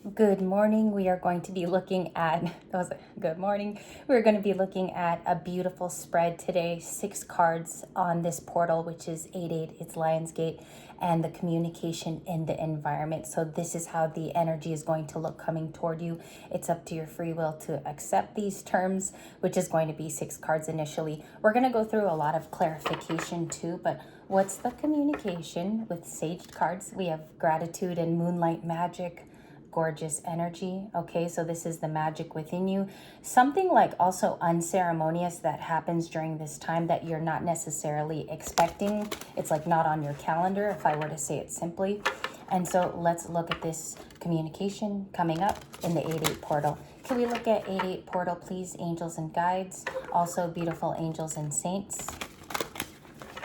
Good morning. We are going to be looking at, that was a good morning. We're going to be looking at a beautiful spread today, 6 cards on this portal, which is 8-8, it's Lionsgate, and the communication in the environment. So this is how the energy is going to look coming toward you. It's up to your free will to accept these terms, which is going to be 6 cards initially. We're going to go through a lot of clarification too, but what's the communication with saged cards? We have gratitude and moonlight magic, gorgeous energy. Okay, so this is the magic within you. Something like also unceremonious that happens during this time that you're not necessarily expecting. It's like not on your calendar, if I were to say it simply. And so let's look at this communication coming up in the 8-8 portal. Can we look at 8-8 portal, please? Angels and guides, also beautiful angels and saints.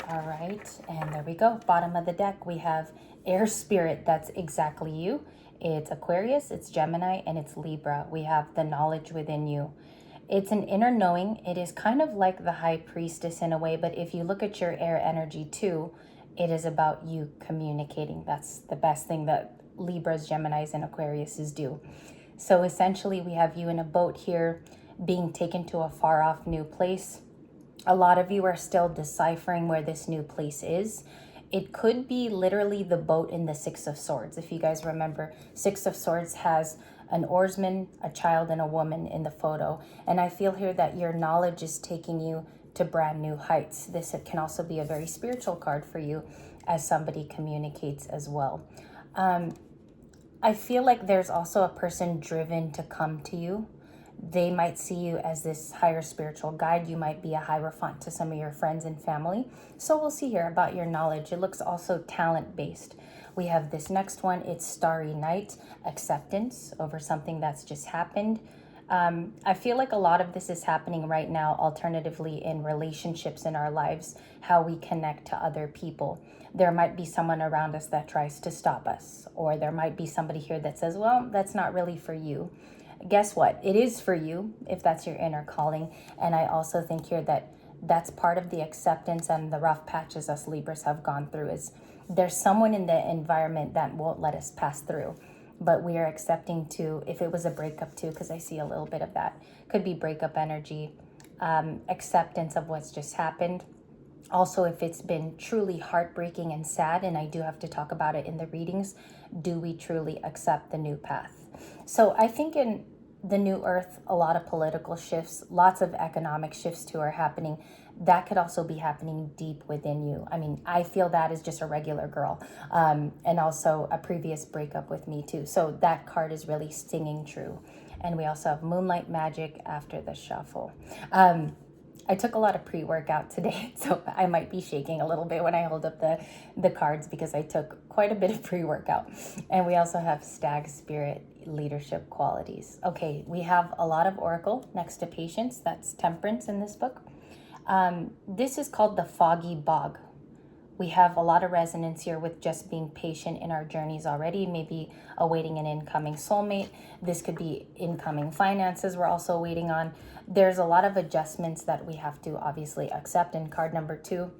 All right, and there we go. Bottom of the deck, we have air spirit. That's exactly you. It's Aquarius, it's Gemini, and it's Libra. We have the knowledge within you. It's an inner knowing. It is kind of like the high priestess in a way, but if you look at your air energy too, it is about you communicating. That's the best thing that Libras, Geminis, and Aquariuses do. So essentially, we have you in a boat here being taken to a far off new place. A lot of you are still deciphering where this new place is. It could be literally the boat in the 6 of Swords. If you guys remember, 6 of Swords has an oarsman, a child, and a woman in the photo. And I feel here that your knowledge is taking you to brand new heights. This can also be a very spiritual card for you as somebody communicates as well. I feel like there's also a person driven to come to you. They might see you as this higher spiritual guide. You might be a hierophant to some of your friends and family. So we'll see here about your knowledge. It looks also talent-based. We have this next one. It's Starry Night, acceptance over something that's just happened. I feel like a lot of this is happening right now, alternatively in relationships in our lives, how we connect to other people. There might be someone around us that tries to stop us, or there might be somebody here that says, well, that's not really for you. Guess what? It is for you if that's your inner calling. And I also think here that that's part of the acceptance and the rough patches us Libras have gone through is there's someone in the environment that won't let us pass through. But we are accepting to, if it was a breakup too, because I see a little bit of that, could be breakup energy, acceptance of what's just happened. Also, if it's been truly heartbreaking and sad, and I do have to talk about it in the readings, do we truly accept the new path? So I think in the new earth, a lot of political shifts, lots of economic shifts too are happening. That could also be happening deep within you. I mean, I feel that as just a regular girl, and also a previous breakup with me too. So that card is really stinging true. And we also have Moonlight Magic after the shuffle. I took a lot of pre-workout today, so I might be shaking a little bit when I hold up the cards because I took quite a bit of pre-workout. And we also have Stag Spirit leadership qualities. Okay, we have a lot of Oracle next to Patience. That's Temperance in this book. This is called the Foggy Bog. We have a lot of resonance here with just being patient in our journeys already, maybe awaiting an incoming soulmate. This could be incoming finances we're also waiting on. There's a lot of adjustments that we have to obviously accept in card number 2.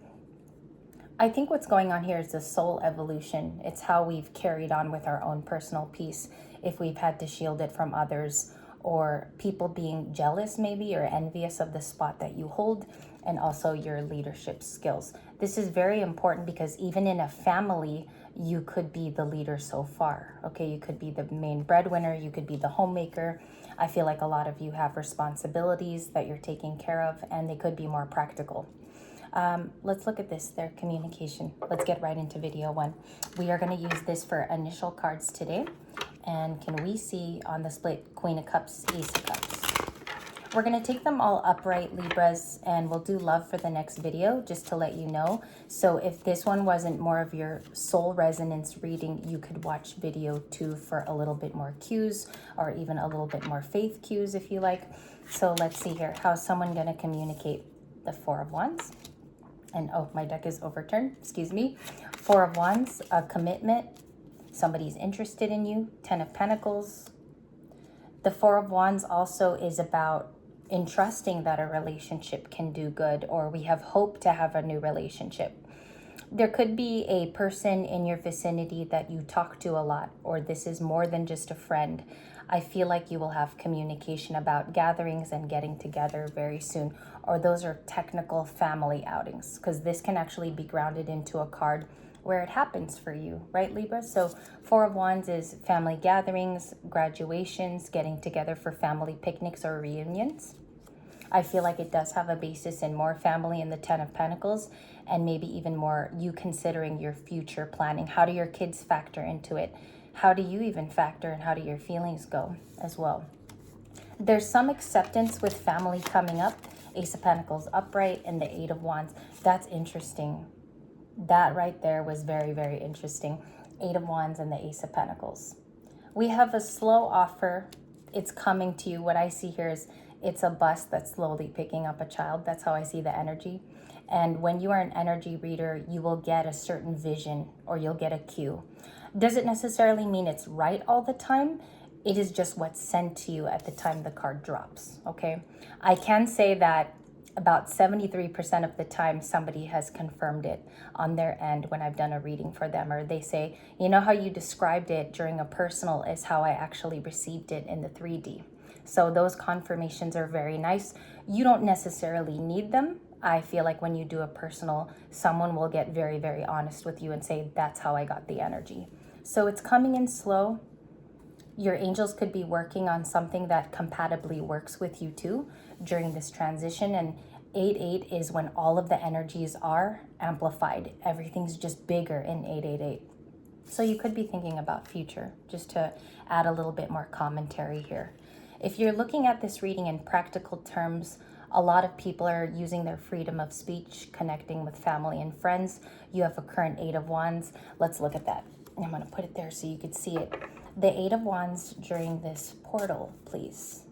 I think what's going on here is the soul evolution. It's how we've carried on with our own personal peace if we've had to shield it from others or people being jealous maybe or envious of the spot that you hold and also your leadership skills. This is very important because even in a family, you could be the leader so far. Okay, you could be the main breadwinner, you could be the homemaker. I feel like a lot of you have responsibilities that you're taking care of and they could be more practical. Let's look at this, their communication. Let's get right into video 1. We are going to use this for initial cards today. And can we see on the split Queen of Cups, Ace of Cups? We're going to take them all upright, Libras, and we'll do love for the next video, just to let you know. So if this one wasn't more of your soul resonance reading, you could watch video 2 for a little bit more cues, or even a little bit more faith cues if you like. So let's see here. How is someone going to communicate? The 4 of Wands. And oh, my deck is overturned, excuse me. 4 of Wands, a commitment. Somebody's interested in you. 10 of Pentacles. The 4 of Wands also is about entrusting that a relationship can do good, or we have hope to have a new relationship. There could be a person in your vicinity that you talk to a lot, or this is more than just a friend. I feel like you will have communication about gatherings and getting together very soon, or those are technical family outings, because this can actually be grounded into a card where it happens for you, right, Libra? So Four of Wands is family gatherings, graduations, getting together for family picnics or reunions. I feel like it does have a basis in more family in the Ten of Pentacles, and maybe even more you considering your future planning. How do your kids factor into it? How do you even factor, and how do your feelings go as well? There's some acceptance with family coming up. Ace of Pentacles upright and the Eight of Wands. That's interesting. That right there was very, very interesting. Eight of Wands and the Ace of Pentacles. We have a slow offer. It's coming to you. What I see here is it's a bus that's slowly picking up a child. That's how I see the energy. And when you are an energy reader, you will get a certain vision, or you'll get a cue. Does it necessarily mean it's right all the time? It is just what's sent to you at the time the card drops, okay? I can say that about 73% of the time somebody has confirmed it on their end when I've done a reading for them, or they say, you know how you described it during a personal is how I actually received it in the 3D. So those confirmations are very nice. You don't necessarily need them. I feel like when you do a personal, someone will get very, very honest with you and say, that's how I got the energy. So it's coming in slow. Your angels could be working on something that compatibly works with you too during this transition. And 8-8 is when all of the energies are amplified. Everything's just bigger in 8-8-8. So you could be thinking about future, just to add a little bit more commentary here. If you're looking at this reading in practical terms, a lot of people are using their freedom of speech, connecting with family and friends. You have a current Eight of Wands. Let's look at that. I'm going to put it there so you could see it. The Eight of Wands during this portal, please.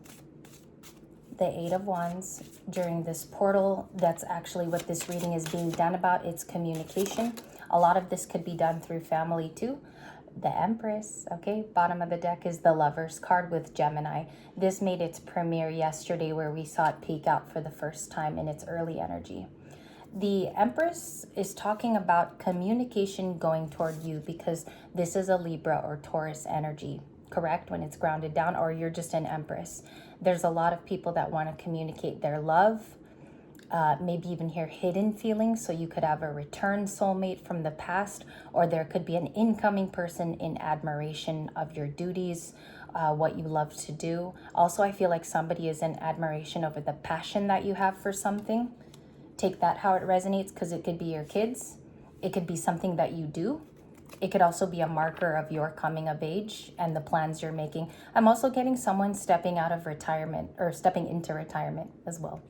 The Eight of Wands during this portal, that's actually what this reading is being done about. It's communication. A lot of this could be done through family too. The Empress, okay, bottom of the deck is the Lovers card with Gemini. This made its premiere yesterday, where we saw it peek out for the first time in its early energy. The Empress is talking about communication going toward you, because this is a Libra or Taurus energy, correct? When it's grounded down, or you're just an Empress. There's a lot of people that want to communicate their love, maybe even hear hidden feelings. So you could have a return soulmate from the past, or there could be an incoming person in admiration of your duties, what you love to do. Also, I feel like somebody is in admiration over the passion that you have for something. Take that how it resonates, because it could be your kids. It could be something that you do. It could also be a marker of your coming of age and the plans you're making. I'm also getting someone stepping out of retirement, or stepping into retirement as well.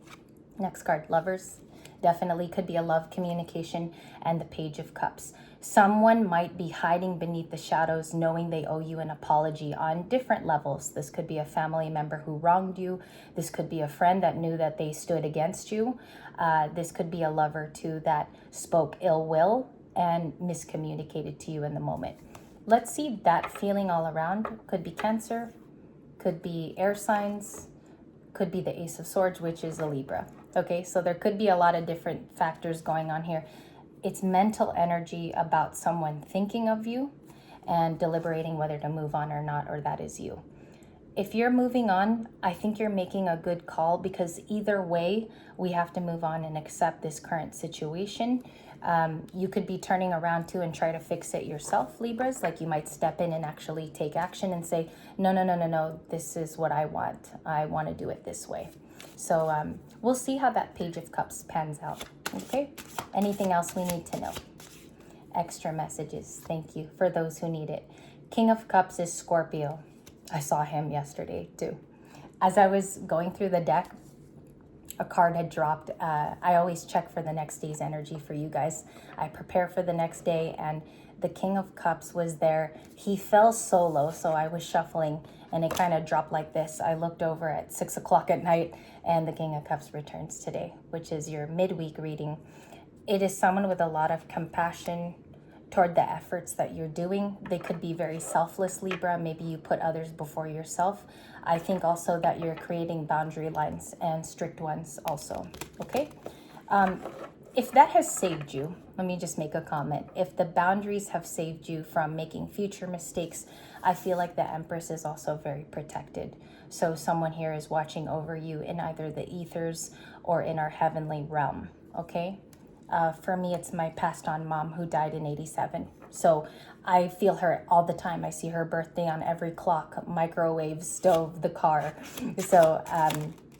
Next card, Lovers. Definitely could be a love communication, and the Page of Cups. Someone might be hiding beneath the shadows, knowing they owe you an apology on different levels. This could be a family member who wronged you. This could be a friend that knew that they stood against you. This could be a lover too that spoke ill will and miscommunicated to you in the moment. Let's see that feeling all around. Could be Cancer, could be air signs, could be the Ace of Swords, which is a Libra. Okay, so there could be a lot of different factors going on here. It's mental energy about someone thinking of you and deliberating whether to move on or not, or that is you. If you're moving on, I think you're making a good call, because either way, we have to move on and accept this current situation. You could be turning around too and try to fix it yourself, Libras. Like you might step in and actually take action and say, no, this is what I want. I want to do it this way. So we'll see how that Page of Cups pans out. Okay, anything else we need to know? Extra messages, thank you, for those who need it. King of Cups is Scorpio. I saw him yesterday too. As I was going through the deck, a card had dropped. I always check for the next day's energy for you guys. I prepare for the next day, and the King of Cups was there. He fell solo, so I was shuffling, and it kind of dropped like this. I looked over at 6 o'clock at night, and the King of Cups returns today, which is your midweek reading. It is someone with a lot of compassion toward the efforts that you're doing. They could be very selfless, Libra. Maybe you put others before yourself. I think also that you're creating boundary lines, and strict ones also, okay? If that has saved you, let me just make a comment. If the boundaries have saved you from making future mistakes, I feel like the Empress is also very protected. So someone here is watching over you in either the ethers or in our heavenly realm, okay? For me, it's my passed on mom who died in 87. So I feel her all the time. I see her birthday on every clock, microwave, stove, the car. So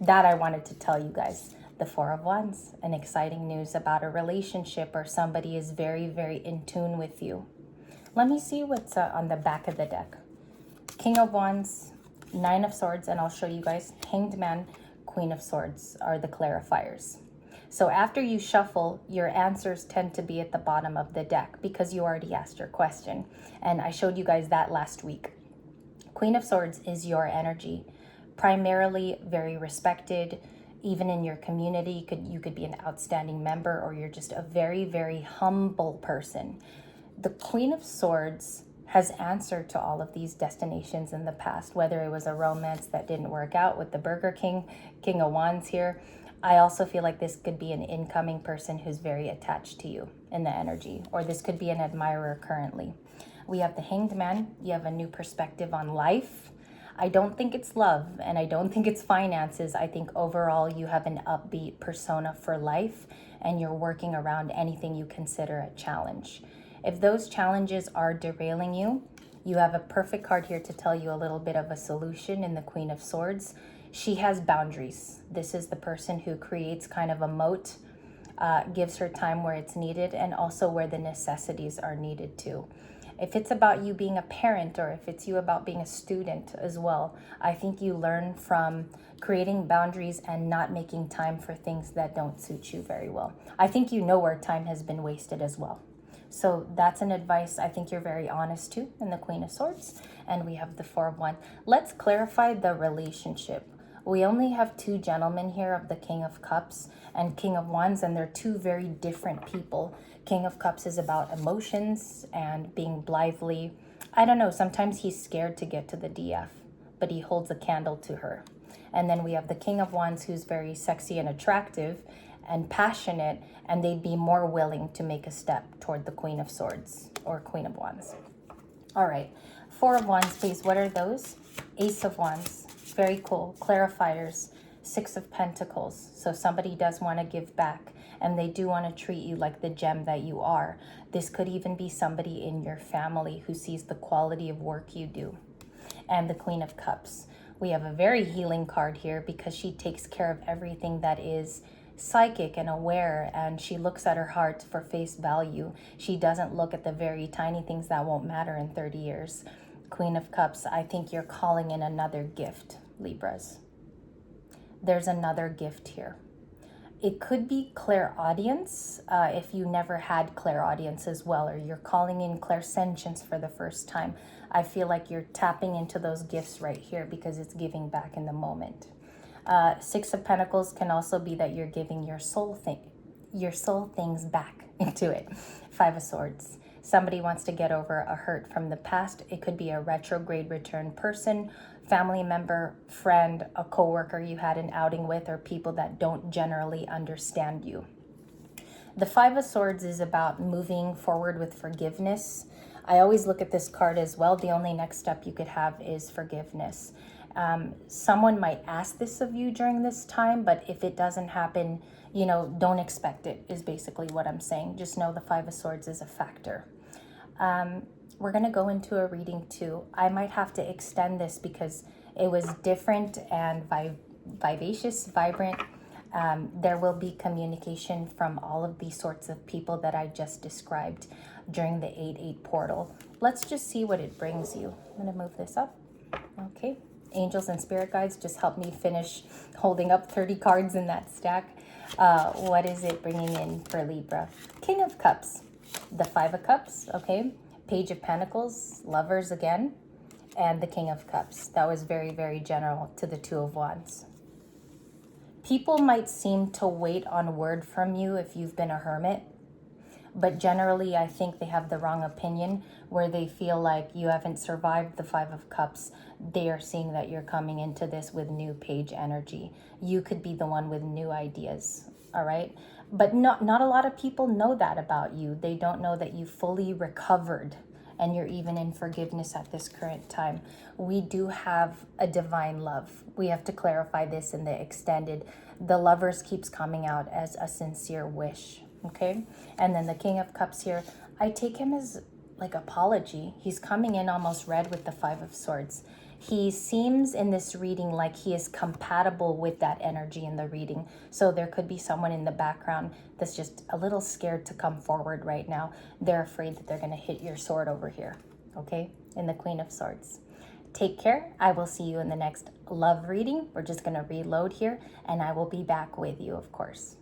that I wanted to tell you guys. The Four of Wands, an exciting news about a relationship or somebody is very, very in tune with you. Let me see what's on the back of the deck. King of Wands, Nine of Swords, and I'll show you guys. Hanged Man, Queen of Swords are the clarifiers. So after you shuffle, your answers tend to be at the bottom of the deck because you already asked your question. And I showed you guys that last week. Queen of Swords is your energy, primarily very respected. Even in your community, you could be an outstanding member, or you're just a very, very humble person. The Queen of Swords has answered to all of these destinations in the past, whether it was a romance that didn't work out with the Burger King, King of Wands here. I also feel like this could be an incoming person who's very attached to you in the energy, or this could be an admirer currently. We have the Hanged Man. You have a new perspective on life. I don't think it's love, and I don't think it's finances. I think overall you have an upbeat persona for life, and you're working around anything you consider a challenge. If those challenges are derailing you, you have a perfect card here to tell you a little bit of a solution in the Queen of Swords. She has boundaries. This is the person who creates kind of a moat, gives her time where it's needed, and also where the necessities are needed too. If it's about you being a parent, or if it's you about being a student as well, I think you learn from creating boundaries and not making time for things that don't suit you very well. I think you know where time has been wasted as well. So that's an advice I think you're very honest to in the Queen of Swords. And we have the Four of Wands. Let's clarify the relationship. We only have two gentlemen here of the King of Cups and King of Wands, and they're two very different people. King of Cups is about emotions and being blithely. I don't know, sometimes he's scared to get to the DF, but he holds a candle to her. And then we have the King of Wands, who's very sexy and attractive and passionate, and they'd be more willing to make a step toward the Queen of Swords or Queen of Wands. All right, Four of Wands, please. What are those? Ace of Wands, very cool. Clarifiers, Six of Pentacles. So somebody does want to give back, and they do want to treat you like the gem that you are. This could even be somebody in your family who sees the quality of work you do. And the Queen of Cups. We have a very healing card here because she takes care of everything that is psychic and aware, and she looks at her heart for face value. She doesn't look at the very tiny things that won't matter in 30 years. Queen of Cups, I think you're calling in another gift, Libras. There's another gift here. It could be clairaudience, if you never had clairaudience as well, or you're calling in clairsentience for the first time. I feel like you're tapping into those gifts right here because it's giving back in the moment. Six of Pentacles can also be that you're giving your soul things back into it. Five of Swords. Somebody wants to get over a hurt from the past. It could be a retrograde return person, family member, friend, a coworker you had an outing with, or people that don't generally understand you. The Five of Swords is about moving forward with forgiveness. I always look at this card as well. The only next step you could have is forgiveness. Someone might ask this of you during this time, but if it doesn't happen, don't expect it, is basically what I'm saying. Just know the Five of Swords is a factor. We're going to go into a reading too. I might have to extend this because it was different and vivacious, vibrant. There will be communication from all of these sorts of people that I just described during the 8-8 portal. Let's just see what it brings you. I'm going to move this up. Okay. Angels and spirit guides, just help me finish holding up 30 cards in that stack. What is it bringing in for Libra? King of Cups, the Five of Cups, okay? Page of Pentacles, Lovers again, and the King of Cups. That was very, very general to the Two of Wands. People might seem to wait on word from you if you've been a hermit. But generally, I think they have the wrong opinion where they feel like you haven't survived the Five of Cups. They are seeing that you're coming into this with new page energy. You could be the one with new ideas, all right? But not a lot of people know that about you. They don't know that you fully recovered and you're even in forgiveness at this current time. We do have a divine love. We have to clarify this in the extended. The Lovers keeps coming out as a sincere wish, okay? And then the King of Cups here, I take him as like apology. He's coming in almost red with the Five of Swords. He seems in this reading like he is compatible with that energy in the reading. So there could be someone in the background that's just a little scared to come forward right now. They're afraid that they're going to hit your sword over here, okay? In the Queen of Swords. Take care. I will see you in the next love reading. We're just going to reload here and I will be back with you, of course.